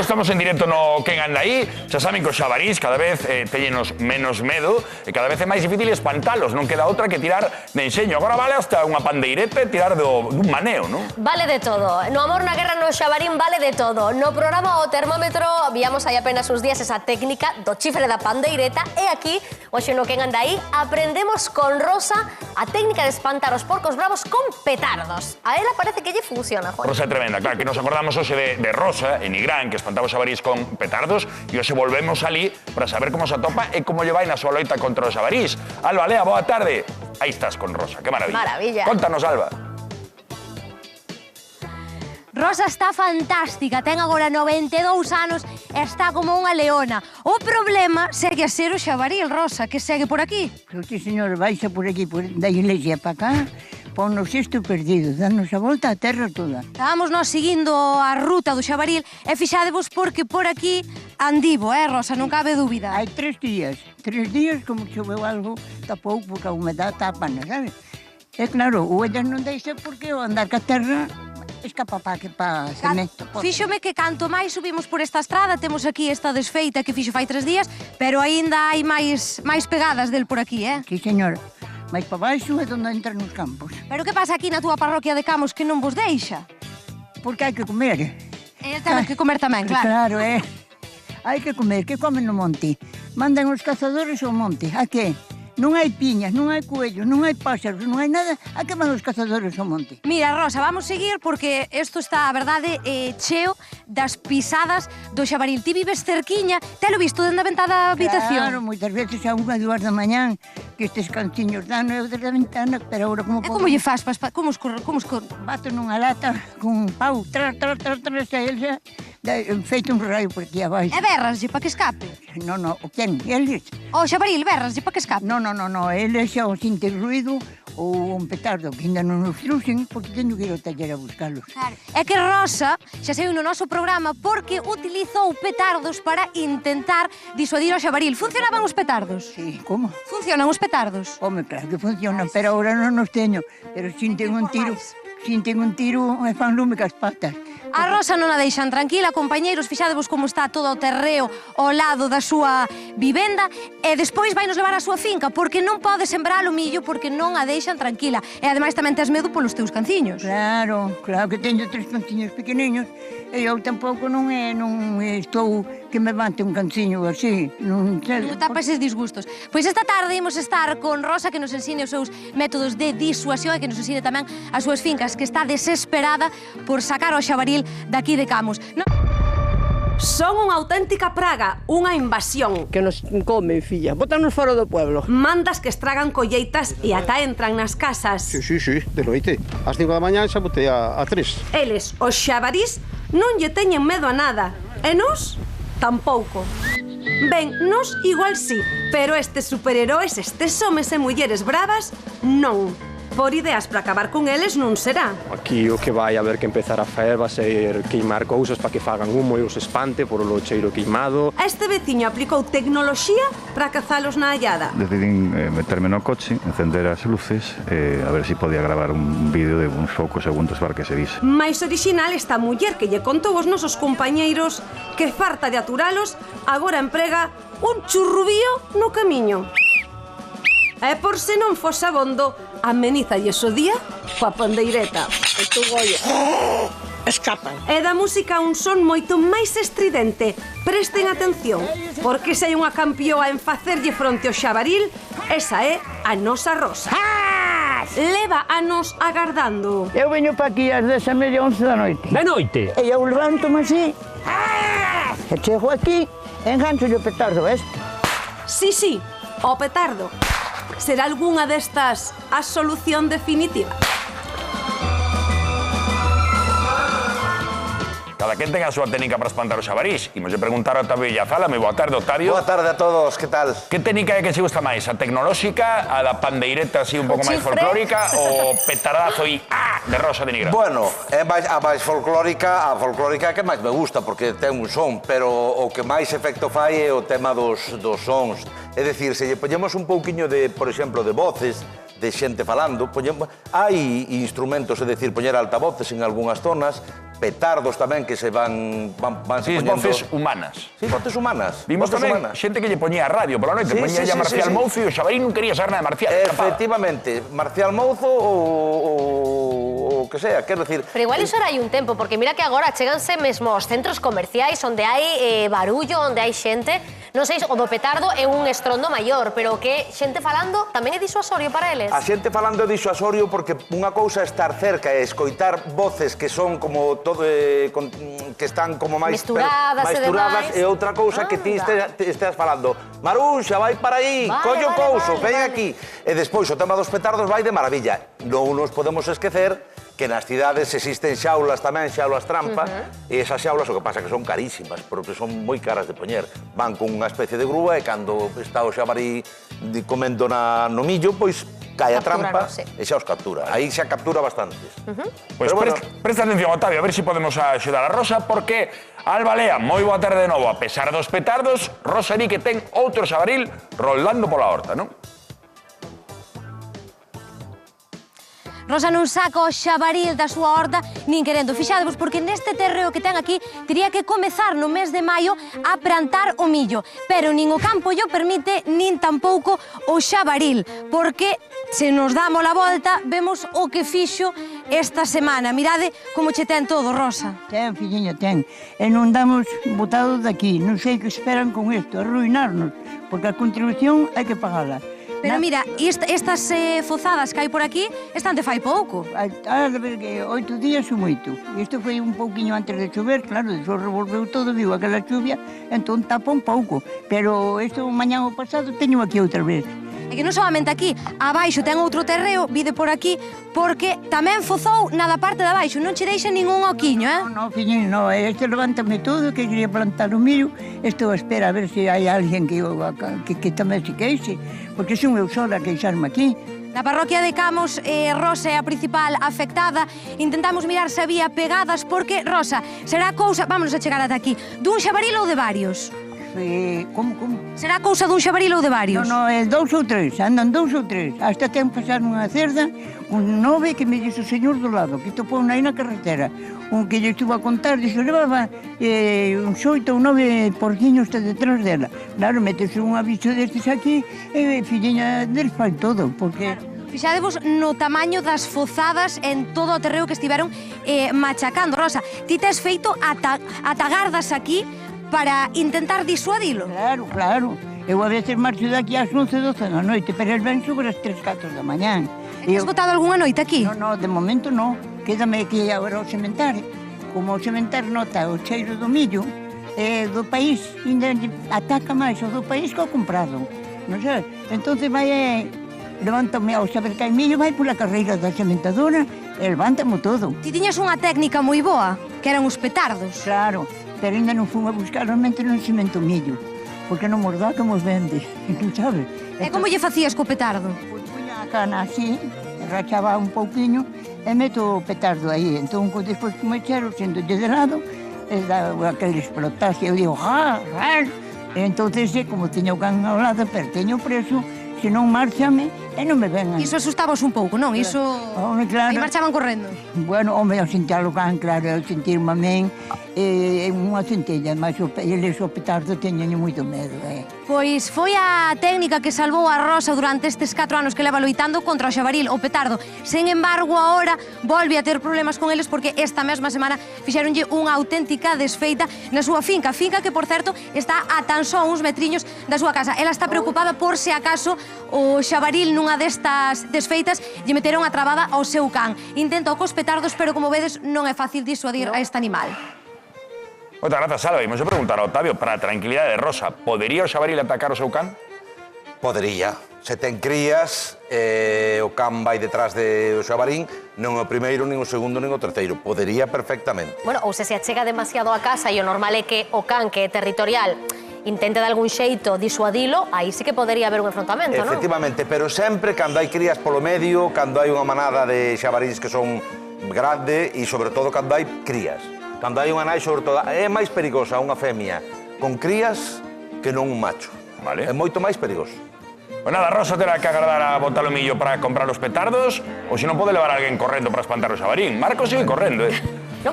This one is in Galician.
estamos en directo no Quen anda aí. Xa saben que os xabarís cada vez teñenos menos medo e cada vez é máis difícil espantalos. Non queda outra que tirar de enxeño. Agora vale hasta unha pandeireta e tirar dun maneo, non? Vale de todo. No Amor na Guerra no xabarín vale de todo. No programa O Termómetro víamos hai apenas uns días esa técnica do chifre da pandeireta e aquí, hoxe no Quen anda aí, aprendemos con Rosa a técnica de espantar os porcos bravos con petardos. A ela parece que lle funciona, Juan. Rosa é tremenda, claro, que nos acordamos hoxe de Rosa, en Nigrán, que espantaba os xabarís con petardos, e hoxe volvemos ali para saber como se atopa e como lle vai na súa loita contra os xabarís. Alba, Lea, boa tarde. Aí estás con Rosa, que maravilla. Maravilla. Contanos, Alba. Rosa está fantástica, ten agora 92 anos e está como unha leona. O problema segue a ser o xabaril, Rosa, que segue por aquí. Pero sí, señor, baixa por aquí, da iglesia para cá, ponnos isto perdido, danos a volta a terra toda. Estábamos nós seguindo a ruta do xabaril e fixadevos porque por aquí andivo, Rosa, non cabe dúbida. Hai 3 días como choveu algo, tapou porque a humedade tapana, sabes? E claro, o ella non deixa porque o andar ca terra escapa pa cemento. Fíxome que canto máis subimos por esta estrada, temos aquí esta desfeita que fixo fai 3 días, pero aínda hai máis pegadas del por aquí, Sí, señor. Mais para baixo é onde entran nos campos. Pero que pasa aquí na túa parroquia de Camos que non vos deixa? Porque hai que comer. E temos que comer tamén, claro. Claro, hai que comer. Que comen no monte? Mandan os cazadores ao monte. A que? Non hai piñas, non hai coellos, non hai páxaros, non hai nada. A que van os cazadores ao monte? Mira, Rosa, vamos seguir porque isto está, a verdade, cheo das pisadas do xabaril. Ti vives cerquiña, telo visto dende a ventana da habitación? Claro, moitas veces a 1 e 2 da mañán que estes canciños dan eu desde a ventana, pero agora como... E como lle faz? Como os bato nunha lata con un pau, tras, e el xa feito un raio por aquí abaixo. E berraslle para que escape? Non, o quen? Eles? O xabaril, berraslle para que escape? Non, eles xa o sinte ruido ou un petardo que ainda non nos truxen porque teño que ir ao taller a buscalos. Claro. É que Rosa xa saiu no noso programa porque utilizou petardos para intentar disuadir o xabaril. Funcionaban os petardos? Sí, como? Funcionan os petardos? Home, claro que funcionan, pero agora non os teño. Pero sinten un tiro e fan lume cas patas. A Rosa non a deixan tranquila, compañeiros, fixadevos como está todo o terreo ao lado da súa vivenda e despois vai nos levar á súa finca porque non pode sembrar o millo porque non a deixan tranquila. E ademais tamén tes medo polos teus canciños. Claro que teño 3 canciños pequeniños e eu tampouco non estou que me levante un canciño así. Non tapa eses disgustos. Pois esta tarde imos estar con Rosa que nos ensine os seus métodos de disuasión e que nos ensine tamén as súas fincas, que está desesperada por sacar o xabaril daqui de Camos. Son unha auténtica praga, unha invasión. Que nos comen, filla. Bótanos fora do pueblo. Mandas que estragan colleitas e ata entran nas casas. Sí, de noite. Ás 5 da mañá xa botei a 3. Eles, os xabarís, non lle teñen medo a nada. E nós, tampouco. Ben, nós igual sí, pero estes superheróis, estes homes e mulleres bravas, non. Por ideas para acabar con eles non será. Aquí o que vai haber que empezar a facer vai ser queimar cousas para que fagan humo e os espante por o cheiro queimado. Este veciño aplicou tecnoloxía para cazalos na hallada. Decidín meterme no coche, encender as luces e a ver se podía gravar un vídeo de uns poucos segundos para que se vise. Mais original esta muller que lle contou aos nosos compañeiros que farta de aturalos agora emprega un churrubío no camiño. E por se non fose abondo, amenízalles o día coa pandeireta. Isto goia. Escapan. E da música un son moito máis estridente. Presten atención, porque se hai unha campioa en facerlle fronte ao xabaril, esa é a nosa Rosa. Leva anos agardando. Eu veño pa aquí ás 10:30, 11 da noite. Da noite? E eu levanto-me así. E chego aquí, engancho o petardo, ves? Sí, o petardo. Será algunha destas a solución definitiva? Cada quen ten a súa técnica para espantar os xabarís. Imos preguntar a Octavio Villazala. Moi boa tarde, Octavio. Boa tarde a todos, que tal? Que técnica é que se gusta máis? A tecnolóxica, a da pandeireta así un pouco máis folclórica ou petardazo e de Rosa de Nigrán? Bueno, é a máis folclórica, a folclórica que máis me gusta porque ten un son, pero o que máis efecto fai é o tema dos sons. É dicir, se lle poñemos un pouquiño de, por exemplo, de voces, de xente falando, hai instrumentos, é dicir, poñer altavoces en algunhas zonas, petardos tamén que se van Sí, voces humanas. Sí, voces humanas. Vimos tamén xente que lle poñía a radio pola noite, poñía a Marcial Mouzo e o Xabarín non quería saber nada de Marcial. Efectivamente, Marcial Mouzo ou que sea, quero decir... Pero igual iso era hai un tempo, porque mira que agora cheganse mesmo aos centros comerciais onde hai barullo, onde hai xente. Non sei, o do petardo é un estrondo maior, pero que xente falando tamén é disuasorio para eles. A xente falando é disuasorio porque unha cousa é estar cerca e escoitar voces que son como todo que están como máis mesturadas e outra cousa que ti esteas falando Maruxa, vai para aí, colle o couso, ven aquí. E despois o tema dos petardos vai de maravilla. Non nos podemos esquecer que nas cidades existen xaulas tamén, xaulas trampa, e esas xaulas o que pasa que son carísimas, porque son moi caras de poñer. Van con unha especie de grúa e cando está o xabarí comendo no millo, pois cae a trampa e xa os captura. Aí xa captura bastantes. Pois presta atención, Octavio, a ver se podemos axudar a Rosa, porque Alba Lea, moi boa tarde de novo. A pesar dos petardos, Rosa di que ten outro xabaril rolando pola horta, non? Rosa non saca o xabaril da súa horta nin querendo. Fixadevos, porque neste terreo que ten aquí tería que comezar no mes de maio a plantar o millo. Pero nin o campo llo permite, nin tampouco o xabaril. Porque se nos damos a volta, vemos o que fixo esta semana. Mirade como che ten todo, Rosa. Ten, filliña, ten. E non damos botados daqui. Non sei que esperan con isto, arruinarnos. Porque a contribución hai que pagala. Pero mira, estas fozadas que hai por aquí, están de fai pouco. A ver, que 8 días ou moito. Isto foi un pouquiño antes de chover, claro, só revolveu todo, viu aquela chuvia, entón tapa un pouco. Pero isto mañá o pasado teño aquí outra vez. É que non solamente aquí, abaixo ten outro terreo, vide por aquí, porque tamén fozou na da parte de abaixo, non che deixa ningún oquiño, eh? No, filliño, no, este levántame todo, que quería plantar o millo, estou a espera a ver se hai alguén que tamén se queixe, porque son eu sola a queixarme aquí. Na parroquia de Camos, Rosa é a principal afectada. Intentamos mirar se había pegadas, porque, Rosa, será cousa, vámonos a chegar ata aquí, dun xabaril ou de varios? Como? Será cousa dun xabaril ou de varios? No, é 2 ou 3, andan 2 ou 3. Hasta ten pasar unha cerda, un 9 que me dixo o señor do lado, que topou aí na carretera. Un que lle estuvo a contar, dixo, levaba uns 8 ou 9 porquiños detrás dela. Claro, metese un aviso destes aquí e filliña del fai todo, porque... Fixadevos no tamaño das fozadas en todo o terreo que estiveron machacando. Rosa, ti tes feito ata gardas aquí para intentar disuadilo? Claro, claro. Eu a veces marcho daqui ás 11, 12 da noite, pero el ven sobre as 3, 4 da mañán. E has botado algunha noite aquí? No, de momento no. Quédame aquí agora ao sementar. Como o sementar nota o cheiro do millo, do país ainda ataca máis o do país que o comprado. Non sei? Entón vai levántame ao saber que hai millo, vai pola carreira da sementadora e levántamo todo. Ti tiñas unha técnica moi boa, que eran os petardos. Claro. Pero ainda non fun a buscar realmente non semento millo, porque non mos dá que mos vende, sabes? E como lle facías co petardo? Pois puña a cana así, rachaba un pouquiño e meto o petardo aí. Entón, despois como echero, sendo de lado, dá aquele explotase, eu digo, e entonces, como teño o can ao lado, pero teño preso, se non márchame, e non me vengan. Iso asustabas un pouco, non? Iso... Claro. E marchaban correndo. Bueno, home, ao sentir o can, claro, ao sentir-me a min, unha centella, mas eles o petardo teñen moito medo, Pois foi a técnica que salvou a Rosa durante estes 4 anos que leva loitando contra o xabaril, o petardo. Sen embargo, agora volve a ter problemas con eles porque esta mesma semana fixeronlle unha auténtica desfeita na súa finca. Finca que, por certo, está a tan só uns metriños da súa casa. Ela está preocupada por se acaso o xabaril nunha destas desfeitas lle meteron a trabada ao seu can. Intenta cos petardos, pero como vedes non é fácil disuadir a este animal. Moitas grazas, Salva. Imos a preguntar a Octavio, para a tranquilidade de Rosa, podería o xabaril atacar o seu can? Podería. Se ten crías, o can vai detrás do xabarín, non o primeiro, nin o segundo, nin o terceiro. Podería perfectamente. Bueno, ou se achega demasiado a casa e o normal é que o can, que é territorial, intente de algún xeito disuadilo, aí sí que podería haber un enfrontamento, non? Efectivamente, pero sempre cando hai crías polo medio, cando hai unha manada de xabaríns que son grande e sobre todo cando hai crías. Cando hai unha nai, sobre todo, é máis perigosa unha femia con crías que non un macho. Vale. É moito máis perigoso. Pois nada, Rosa terá que agardar a botar o millo para comprar os petardos, ou se non pode levar a alguén correndo para espantar o xabarín. Marcos sigue correndo,